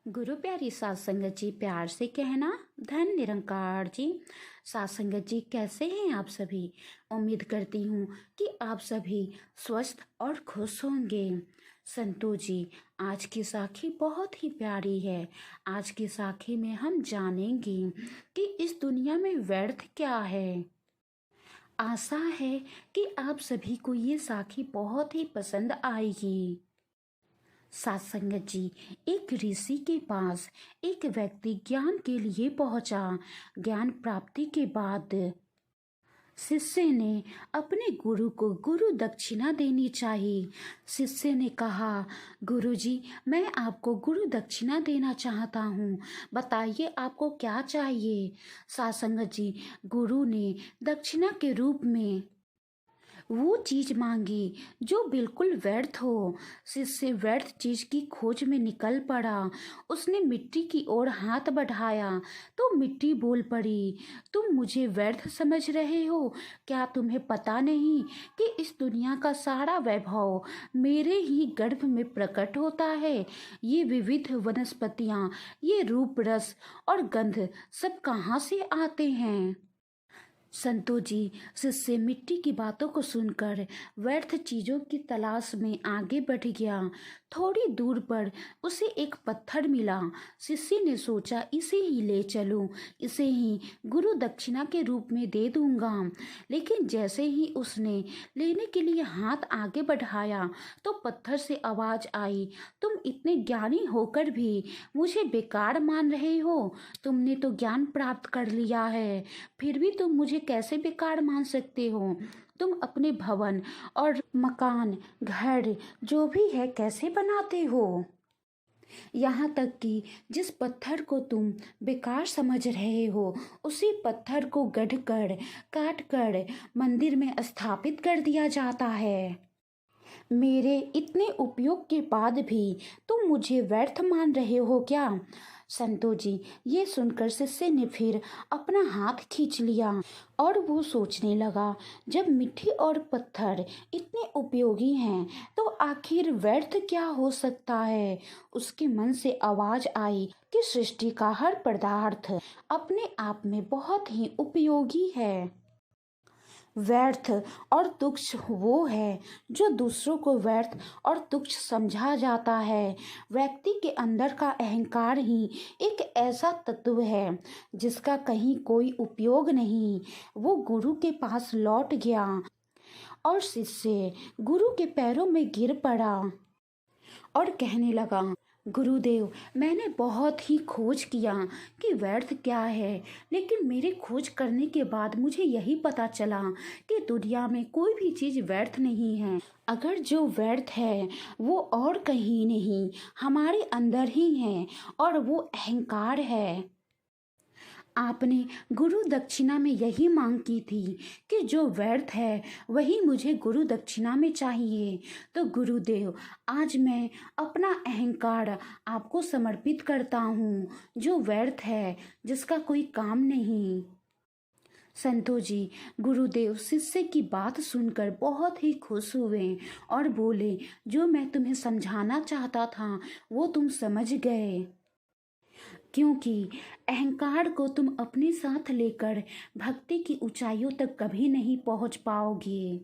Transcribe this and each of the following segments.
गुरु प्यारी साध संगत जी, प्यार से कहना धन निरंकार जी। साध संगत जी, कैसे हैं आप सभी? उम्मीद करती हूँ कि आप सभी स्वस्थ और खुश होंगे। संतो जी, आज की साखी बहुत ही प्यारी है। आज की साखी में हम जानेंगे कि इस दुनिया में व्यर्थ क्या है। आशा है कि आप सभी को ये साखी बहुत ही पसंद आएगी। साथ संगत जी, एक ऋषि के पास एक व्यक्ति ज्ञान के लिए पहुंचा। ज्ञान प्राप्ति के बाद शिष्य ने अपने गुरु को गुरु दक्षिणा देनी चाहिए। शिष्य ने कहा, गुरुजी, मैं आपको गुरु दक्षिणा देना चाहता हूँ, बताइए आपको क्या चाहिए। साथ संगत जी, गुरु ने दक्षिणा के रूप में वो चीज मांगी जो बिल्कुल व्यर्थ हो। शिष्य व्यर्थ चीज की खोज में निकल पड़ा। उसने मिट्टी की ओर हाथ बढ़ाया तो मिट्टी बोल पड़ी, तुम मुझे व्यर्थ समझ रहे हो? क्या तुम्हें पता नहीं कि इस दुनिया का सारा वैभव मेरे ही गर्भ में प्रकट होता है? ये विविध वनस्पतियाँ, ये रूप, रस और गंध सब कहाँ से आते हैं? संतो जी, शिष्य मिट्टी की बातों को सुनकर व्यर्थ चीजों की तलाश में आगे बढ़ गया। थोड़ी दूर पर उसे एक पत्थर मिला। शिष्य ने सोचा, इसे ही ले चलूं, इसे ही गुरु दक्षिणा के रूप में दे दूंगा। लेकिन जैसे ही उसने लेने के लिए हाथ आगे बढ़ाया तो पत्थर से आवाज आई, तुम इतने ज्ञानी होकर भी मुझे बेकार मान रहे हो? तुमने तो ज्ञान प्राप्त कर लिया है, फिर भी तुम मुझे कैसे बेकार मान सकते हो? तुम अपने भवन और मकान, घर जो भी है कैसे बनाते हो? यहाँ तक कि जिस पत्थर को तुम बेकार समझ रहे हो, उसी पत्थर को गढ़कर, काट कर मंदिर में स्थापित कर दिया जाता है। मेरे इतने उपयोग के बाद भी तुम मुझे व्यर्थ मान रहे हो क्या? संतो जी, ये सुनकर शिष्य ने फिर अपना हाथ खींच लिया और वो सोचने लगा, जब मिट्टी और पत्थर इतने उपयोगी हैं तो आखिर व्यर्थ क्या हो सकता है? उसके मन से आवाज आई कि सृष्टि का हर पदार्थ अपने आप में बहुत ही उपयोगी है। व्यर्थ और तुच्छ वो है जो दूसरों को व्यर्थ और तुच्छ समझा जाता है। व्यक्ति के अंदर का अहंकार ही एक ऐसा तत्व है जिसका कहीं कोई उपयोग नहीं। वो गुरु के पास लौट गया और शिष्य गुरु के पैरों में गिर पड़ा और कहने लगा, गुरुदेव, मैंने बहुत ही खोज किया कि व्यर्थ क्या है, लेकिन मेरे खोज करने के बाद मुझे यही पता चला कि दुनिया में कोई भी चीज़ व्यर्थ नहीं है। अगर जो व्यर्थ है वो और कहीं नहीं, हमारे अंदर ही है, और वो अहंकार है। आपने गुरु दक्षिणा में यही मांग की थी कि जो व्यर्थ है वही मुझे गुरु दक्षिणा में चाहिए। तो गुरुदेव, आज मैं अपना अहंकार आपको समर्पित करता हूँ, जो व्यर्थ है, जिसका कोई काम नहीं। संतो जी, गुरुदेव शिष्य की बात सुनकर बहुत ही खुश हुए और बोले, जो मैं तुम्हें समझाना चाहता था वो तुम समझ गए, क्योंकि अहंकार को तुम अपने साथ लेकर भक्ति की ऊंचाइयों तक कभी नहीं पहुंच पाओगे।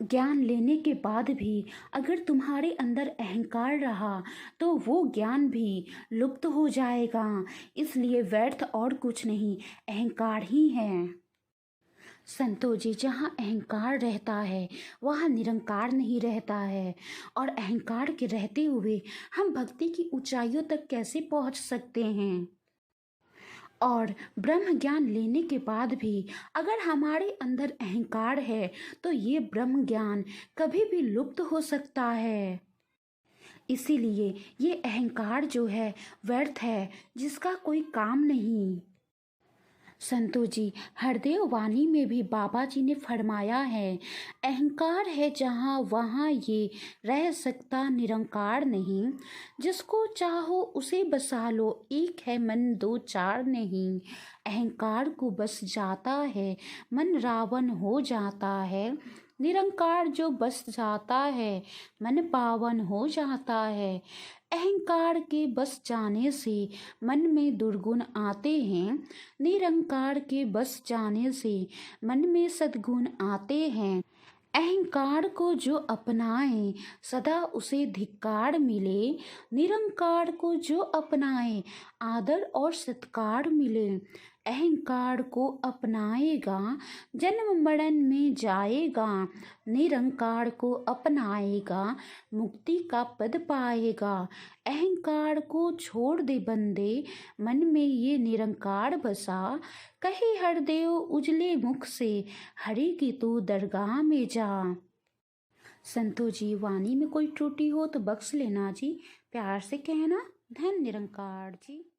ज्ञान लेने के बाद भी अगर तुम्हारे अंदर अहंकार रहा तो वो ज्ञान भी लुप्त हो जाएगा। इसलिए व्यर्थ और कुछ नहीं, अहंकार ही है। संतो जी, जहाँ अहंकार रहता है वहाँ निरंकार नहीं रहता है, और अहंकार के रहते हुए हम भक्ति की ऊंचाइयों तक कैसे पहुँच सकते हैं? और ब्रह्म ज्ञान लेने के बाद भी अगर हमारे अंदर अहंकार है तो ये ब्रह्म ज्ञान कभी भी लुप्त हो सकता है। इसीलिए ये अहंकार जो है व्यर्थ है, जिसका कोई काम नहीं। संतो जी, हरदेव वाणी में भी बाबा जी ने फरमाया है, अहंकार है जहाँ वहाँ ये रह सकता निरंकार नहीं। जिसको चाहो उसे बसा लो, एक है मन दो चार नहीं। अहंकार को बस जाता है मन रावण हो जाता है। निरंकार जो बस जाता है मन पावन हो जाता है। अहंकार के बस जाने से मन में दुर्गुण आते हैं, निरंकार के बस जाने से मन में सद्गुण आते हैं। अहंकार को जो अपनाए सदा उसे धिक्कार मिले, निरंकार को जो अपनाए आदर और सत्कार मिले। अहंकार को अपनाएगा जन्म मरण में जाएगा, निरंकार को अपनाएगा मुक्ति का पद पाएगा। अहंकार को छोड़ दे बंदे, मन में ये निरंकार बसा, कहे हरदेव उजले मुख से, हरि की तू दरगाह में जा। संतो जी, वाणी में कोई त्रुटि हो तो बख्श लेना जी, प्यार से कहना। धन निरंकार जी।